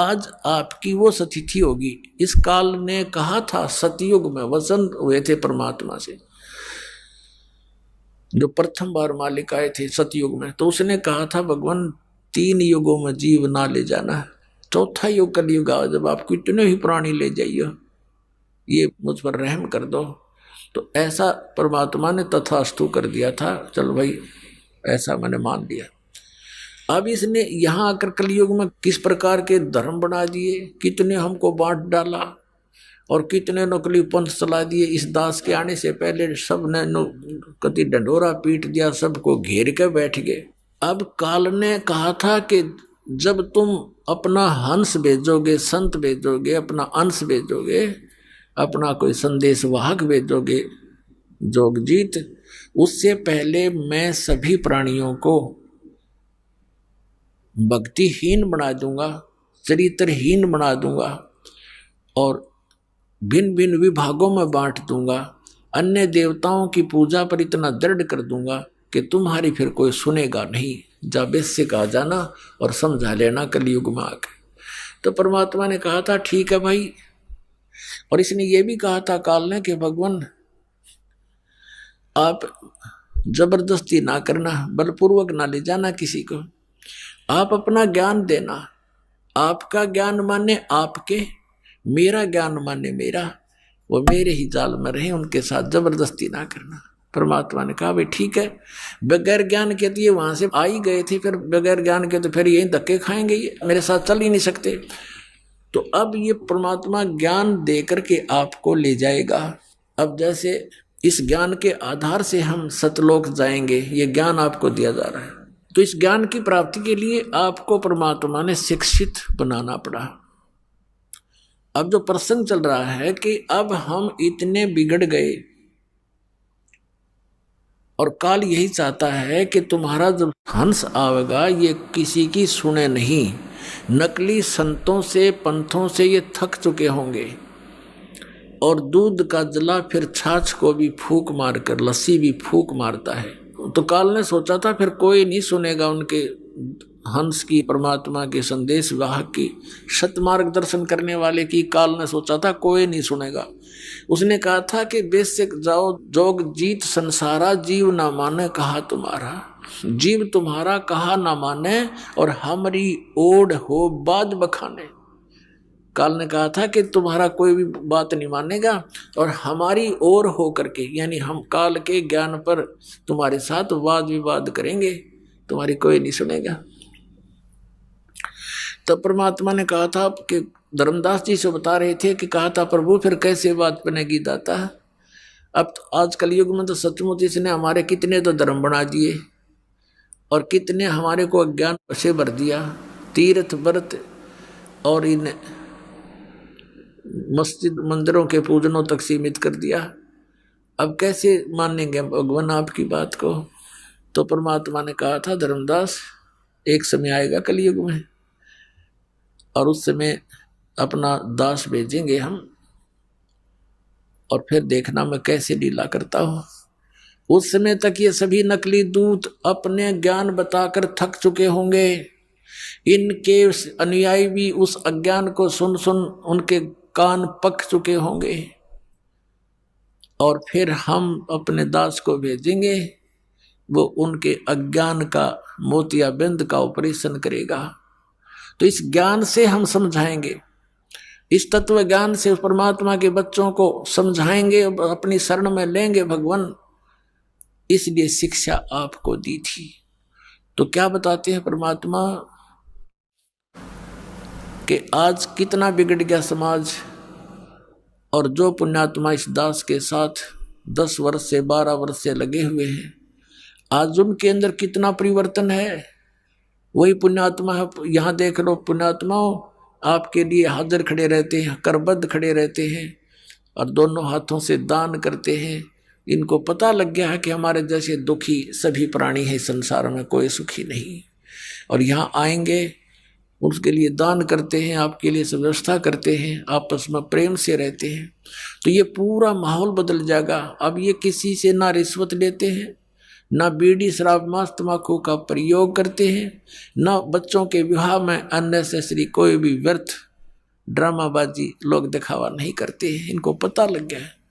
आज आपकी वो सतिथि होगी। इस काल ने कहा था, सतयुग में वचन हुए थे परमात्मा से, जो प्रथम बार मालिक आए थे सतयुग में, तो उसने कहा था भगवान 3 युगों में जीव ना ले जाना, चौथा युग कलयुग आओ, जब आप कितने ही प्राणी ले जाइए, ये मुझ पर रहम कर दो। तो ऐसा परमात्मा ने तथास्तु कर दिया था। चल भाई, ऐसा मैंने मान लिया। अब इसने यहां आकर कलयुग में किस प्रकार के धर्म बना दिए, कितने हमको बांट डाला और कितने नकली पंथ चला दिए। इस दास के आने से पहले सब ने कति डंडोरा पीट दिया, सबको घेर के बैठ गए। अब काल ने कहा था कि जब तुम अपना हंस भेजोगे, संत भेजोगे, अपना अंश भेजोगे, अपना कोई संदेश वाहक भेजोगे जोगजीत, उससे पहले मैं सभी प्राणियों को भक्तिहीन बना दूंगा, चरित्रहीन बना दूंगा और भिन्न भिन्न विभागों में बांट दूंगा। अन्य देवताओं की पूजा पर इतना दृढ़ कर दूंगा कि तुम्हारी फिर कोई सुनेगा नहीं। जा बेस से कहा जाना और समझा लेना कलयुग में आकर। तो परमात्मा ने कहा था ठीक है भाई, और इसने ये भी कहा था काल ने कि भगवान आप जबरदस्ती ना करना, बलपूर्वक ना ले जाना किसी को, आप अपना ज्ञान देना। आपका ज्ञान माने आपके, मेरा ज्ञान माने मेरा, वो मेरे ही जाल में रहे, उनके साथ जबरदस्ती ना करना। परमात्मा ने कहा भाई ठीक है, बगैर ज्ञान के तो ये वहां से आ ही गए थे, फिर बगैर ज्ञान के तो फिर यही धक्के खाएंगे, ये मेरे साथ चल ही नहीं सकते। तो अब ये परमात्मा ज्ञान दे करके आपको ले जाएगा। अब जैसे इस ज्ञान के आधार से हम सतलोक जाएंगे, ये ज्ञान आपको दिया जा रहा है। तो इस ज्ञान की प्राप्ति के लिए आपको परमात्मा ने शिक्षित बनाना पड़ा। अब जो प्रसंग चल रहा है कि अब हम इतने बिगड़ गए और काल यही चाहता है कि तुम्हारा जो हंस आवेगा ये किसी की सुने नहीं। नकली संतों से, पंथों से ये थक चुके होंगे और दूध का जला फिर छाछ को भी फूंक मारकर, लस्सी भी फूंक मारता है। तो काल ने सोचा था फिर कोई नहीं सुनेगा उनके हंस की, परमात्मा के संदेश वाहक की, सतमार्ग दर्शन करने वाले की। काल ने सोचा था कोई नहीं सुनेगा। उसने कहा था कि बेशक जाओ जोग जीत संसारा, जीव ना माने कहा तुम्हारा। जीव तुम्हारा कहा ना माने और हमारी ओढ़ हो बाद बखाने। काल ने कहा था कि तुम्हारा कोई भी बात नहीं मानेगा और हमारी ओर हो करके, यानी हम काल के ज्ञान पर तुम्हारे साथ वाद विवाद करेंगे, तुम्हारी कोई नहीं सुनेगा। तो परमात्मा ने कहा था कि धर्मदास जी से बता रहे थे कि कहा था प्रभु फिर कैसे बात बनेगी दाता। अब तो आज कलयुग में तो सचमुच इसने हमारे कितने तो धर्म बना दिए और कितने हमारे को अज्ञान से भर दिया। तीर्थ व्रत और इन मस्जिद मंदिरों के पूजनों तक सीमित कर दिया। अब कैसे मानेंगे भगवान आपकी बात को। तो परमात्मा ने कहा था धर्मदास एक समय आएगा कलयुग में और उस समय अपना दास भेजेंगे हम और फिर देखना मैं कैसे लीला करता हूं। उस समय तक ये सभी नकली दूत अपने ज्ञान बताकर थक चुके होंगे। इनके अनुयायी भी उस अज्ञान को सुन सुन उनके कान पक चुके होंगे और फिर हम अपने दास को भेजेंगे, वो उनके अज्ञान का मोतियाबिंद का ऑपरेशन करेगा। तो इस ज्ञान से हम समझाएंगे, इस तत्व ज्ञान से परमात्मा के बच्चों को समझाएंगे, अपनी शरण में लेंगे भगवान। इसलिए शिक्षा आपको दी थी। तो क्या बताते हैं परमात्मा कि आज कितना बिगड़ गया समाज, और जो पुण्यात्मा इस दास के साथ 10 वर्ष से 12 वर्ष से लगे हुए हैं, आज उनके अंदर कितना परिवर्तन है। वही पुण्यात्मा है, यहाँ देख लो पुण्यात्माओं आपके लिए हाजिर खड़े रहते हैं, करबद्ध खड़े रहते हैं और दोनों हाथों से दान करते हैं। इनको पता लग गया है कि हमारे जैसे दुखी सभी प्राणी हैं संसार में, कोई सुखी नहीं। और यहाँ आएंगे उसके लिए दान करते हैं, आपके लिए व्यवस्था करते हैं, आपस में प्रेम से रहते हैं। तो ये पूरा माहौल बदल जाएगा। अब ये किसी से ना रिश्वत लेते हैं, ना बीड़ी शराब मांस तंबाकू का प्रयोग करते हैं, ना बच्चों के विवाह में अननेसेसरी कोई भी व्यर्थ ड्रामाबाजी लोग दिखावा नहीं करते हैं, इनको पता लग गया है।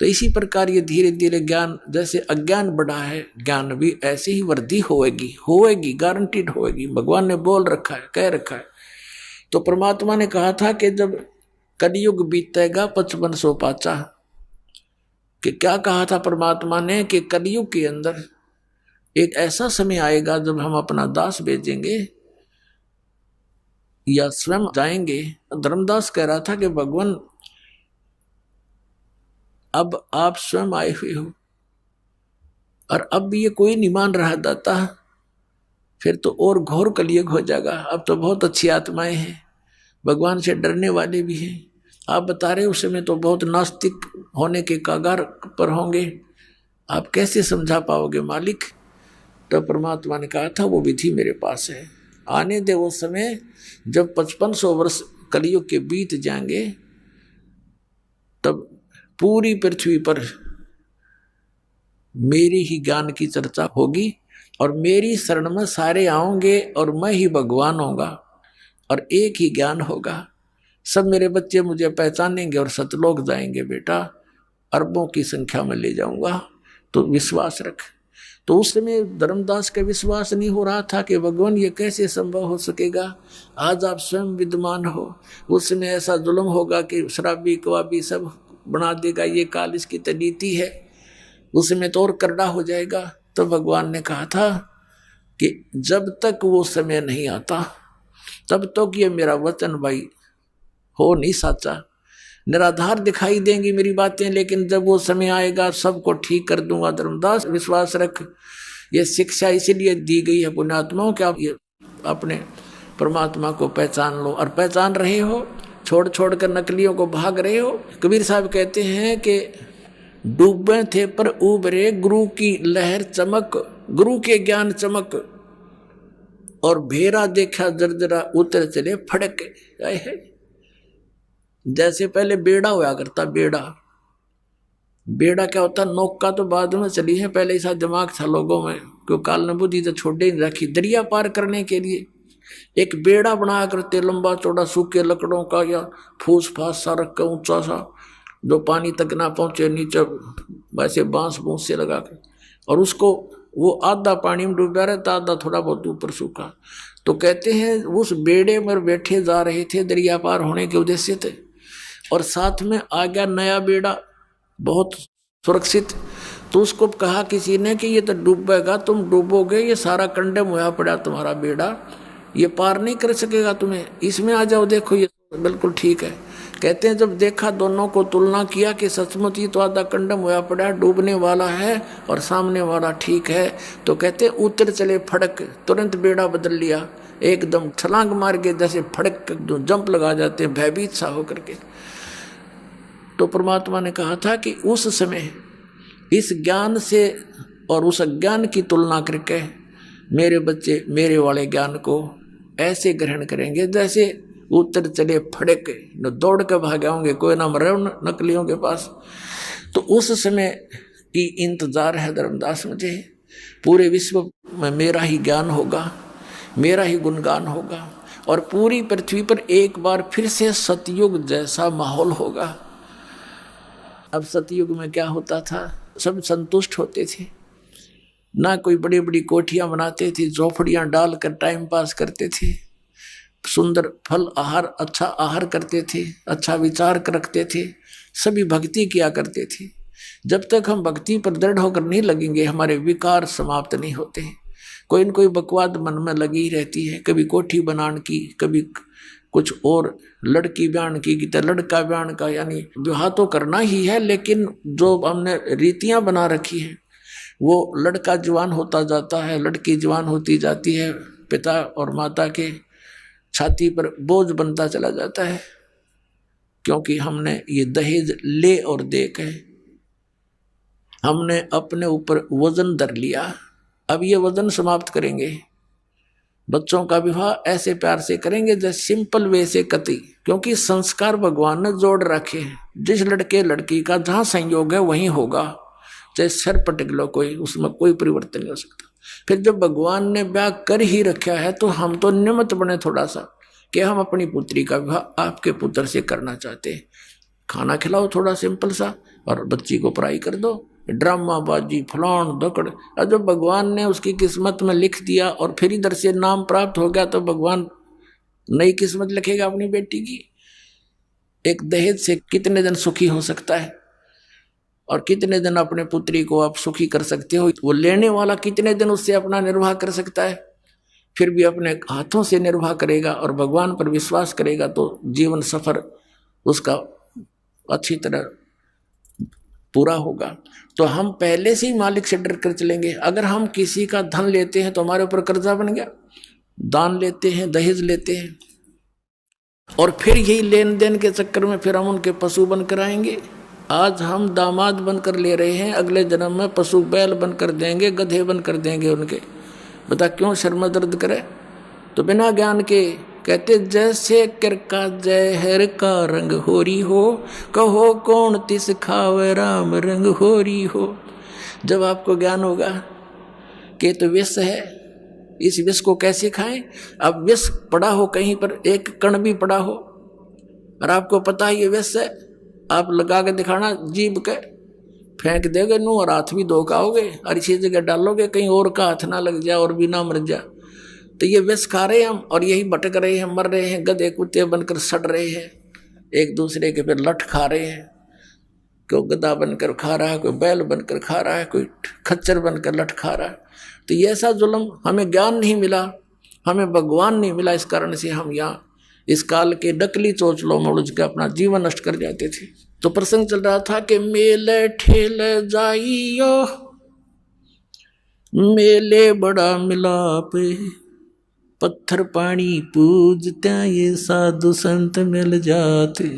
तो इसी प्रकार ये धीरे धीरे ज्ञान, जैसे अज्ञान बढ़ा है, ज्ञान भी ऐसी ही वृद्धि होएगी, गारंटीड होएगी। भगवान ने बोल रखा है, कह रखा है। तो परमात्मा ने कहा था कि जब कलयुग बीतेगा 5500 पाचा, कि क्या कहा था परमात्मा ने कि कलयुग के अंदर एक ऐसा समय आएगा जब हम अपना दास भेजेंगे या स्वयं जाएंगे। धर्मदास कह रहा था कि भगवान अब आप स्वयं आए हुए हो और अब भी ये कोई नहीं मान रहा दाता, फिर तो और घोर कलयुग हो जाएगा। अब तो बहुत अच्छी आत्माएं हैं, भगवान से डरने वाले भी हैं। आप बता रहे उस समय तो बहुत नास्तिक होने के कगार पर होंगे, आप कैसे समझा पाओगे मालिक। तो परमात्मा ने कहा था वो विधि मेरे पास है, आने दे वो समय जब 5500 वर्ष कलयुग के बीत जाएंगे, तब पूरी पृथ्वी पर मेरी ही ज्ञान की चर्चा होगी और मेरी शरण में सारे आओगे और मैं ही भगवान होगा और एक ही ज्ञान होगा। सब मेरे बच्चे मुझे पहचानेंगे और सतलोक जाएंगे बेटा, अरबों की संख्या में ले जाऊंगा, तो विश्वास रख। तो उस समय धर्मदास का विश्वास नहीं हो रहा था कि भगवान ये कैसे संभव हो सकेगा। आज आप स्वयं विद्यमान हो, उस समय ऐसा जुल्म होगा कि शराबी कवाबी सब बना देगा, ये काल इसकी तो नीति है, उस समय तो और करड़ा हो जाएगा। तो भगवान ने कहा था कि जब तक वो समय नहीं आता तब तक ये मेरा वचन भाई हो नहीं साचा। निराधार दिखाई देंगी मेरी बातें, लेकिन जब वो समय आएगा सबको ठीक कर दूंगा। धर्मदास विश्वास रख, ये शिक्षा इसीलिए दी गई है पुण्यात्माओं कि आप ये अपने परमात्मा को पहचान लो, और पहचान रहे हो, छोड़ छोड़ कर नकलियों को भाग रहे हो। कबीर साहब कहते हैं कि डूबे थे पर उबरे गुरु की लहर चमक, गुरु के ज्ञान चमक, और भेरा देखा जर्जरा उतर चले फड़क। जैसे पहले बेड़ा हुआ करता, बेड़ा क्या होता, नौका तो बाद में चली है, पहले ऐसा दिमाग था लोगों में, क्यों काल ने बुद्धि तो छोड़े नहीं रखी। दरिया पार करने के लिए एक बेड़ा बनाया करते, लंबा चौड़ा, सूखे लकड़ों का या फूस फास सा रख कर ऊंचा सा, जो पानी तक ना पहुंचे, नीचे वैसे बांस बूंस से लगा कर, और उसको वो आधा पानी में डूबा रहता, आधा थोड़ा बहुत ऊपर सूखा। तो कहते हैं उस बेड़े में बैठे जा रहे थे दरिया पार होने के उद्देश्य थे, और साथ में आ गया नया बेड़ा बहुत सुरक्षित। तो उसको कहा किसी ने कि ये तो डूबेगा, तुम डूबोगे, ये सारा कंडम हुआ पड़ा तुम्हारा बेड़ा, ये पार नहीं कर सकेगा तुम्हें, इसमें आ जाओ, देखो ये बिल्कुल ठीक है। कहते हैं जब देखा, दोनों को तुलना किया कि सचमुच ये तो आधा कंडम हुआ पड़ा, डूबने वाला है और सामने वाला ठीक है, तो कहते उतर चले फड़क, तुरंत बेड़ा बदल लिया, एकदम छलांग मार के जैसे फड़क जंप लगा जाते हैं भयभीत सा होकर के। तो परमात्मा ने कहा था कि उस समय इस ज्ञान से और उस अज्ञान की तुलना करके मेरे बच्चे मेरे वाले ज्ञान को ऐसे ग्रहण करेंगे जैसे उतर चले फड़क, न दौड़ के भागे होंगे, कोई ना मरे नकलियों के पास। तो उस समय की इंतजार है धर्मदास मुझे, पूरे विश्व में मेरा ही ज्ञान होगा, मेरा ही गुणगान होगा, और पूरी पृथ्वी पर एक बार फिर से सतयुग जैसा माहौल होगा। अब सतयुग में क्या होता था, सब संतुष्ट होते थे, ना कोई बड़ी बड़ी कोठियां बनाते थे, झोपड़ियां डालकर टाइम पास करते थे, सुंदर फल आहार, अच्छा आहार करते थे, अच्छा विचार रखते थे, सभी भक्ति किया करते थे। जब तक हम भक्ति पर दृढ़ होकर नहीं लगेंगे, हमारे विकार समाप्त नहीं होते। कोई न कोई बकवाद मन में लगी रहती है, कभी कोठी बनाने की, कभी कुछ और, लड़की ब्यान की तो लड़का ब्यान का, यानी विवाह तो करना ही है, लेकिन जो हमने रीतियां बना रखी है, वो लड़का जवान होता जाता है, लड़की जवान होती जाती है, पिता और माता के छाती पर बोझ बनता चला जाता है, क्योंकि हमने ये दहेज ले और दे के हमने अपने ऊपर वजन धर लिया। अब ये वजन समाप्त करेंगे, बच्चों का विवाह ऐसे प्यार से करेंगे जैसे सिंपल वे से कति, क्योंकि संस्कार भगवान ने जोड़ रखे हैं। जिस लड़के लड़की का जहाँ संयोग है वहीं होगा, चाहे सर पटक लो कोई, उसमें कोई परिवर्तन नहीं हो सकता। फिर जब भगवान ने ब्याह कर ही रखा है तो हम तो निमित्त बने थोड़ा सा, कि हम अपनी पुत्री का विवाह आपके पुत्र से करना चाहते हैं। खाना खिलाओ थोड़ा सिंपल सा, और बच्ची को पढ़ाई कर दो, ड्रामाबाजी फलान दकड़। और जब भगवान ने उसकी किस्मत में लिख दिया और फिर इधर से नाम प्राप्त हो गया, तो भगवान नई किस्मत लिखेगा अपनी बेटी की। एक दहेज से कितने दिन सुखी हो सकता है, और कितने दिन अपने पुत्री को आप सुखी कर सकते हो? वो लेने वाला कितने दिन उससे अपना निर्वाह कर सकता है? फिर भी अपने हाथों से निर्वाह करेगा और भगवान पर विश्वास करेगा तो जीवन सफर उसका अच्छी तरह पूरा होगा। तो हम पहले से ही मालिक से डर कर चलेंगे। अगर हम किसी का धन लेते हैं तो हमारे ऊपर कर्जा बन गया, दान लेते हैं, दहेज लेते हैं, और फिर यही लेन देन के चक्कर में फिर हम उनके पशु बनकर आएंगे। आज हम दामाद बनकर ले रहे हैं, अगले जन्म में पशु बैल बनकर देंगे, गधे बनकर देंगे उनके। बता क्यों शर्म दर्द करे? तो बिना ज्ञान के कहते जैसे कर का जहर का रंग होरी हो, कहो कौन तिस खावे राम रंग होरी हो। जब आपको ज्ञान होगा कि तो विष है, इस विष को कैसे खाएं? अब विष पड़ा हो कहीं पर, एक कण भी पड़ा हो और आपको पता है ये विष है, आप लगा के दिखाना, जीभ के फेंक देगे नू और हाथ भी धोखाओगे, और इसी जगह डालोगे कहीं और का हाथ ना लग जाए और भी ना मर जाए। तो ये विष खा रहे हैं हम, और यही भटक रहे हैं, मर रहे हैं, गधे कुत्ते बनकर सड़ रहे हैं, एक दूसरे के फिर लठ खा रहे हैं। कोई गधा बनकर खा रहा है, कोई बैल बनकर खा रहा है, कोई खच्चर बनकर लठ खा रहा है। तो ये ऐसा जुल्म, हमें ज्ञान नहीं मिला, हमें भगवान नहीं मिला, इस कारण से हम यहाँ इस काल के नकली चोचलों में उलझ के अपना जीवन नष्ट कर जाते थे। तो प्रसंग चल रहा था कि मेले ठेले जाइयो, मेले बड़ा मिलाप, पत्थर पानी पूजते ये साधु संत मिल जाते।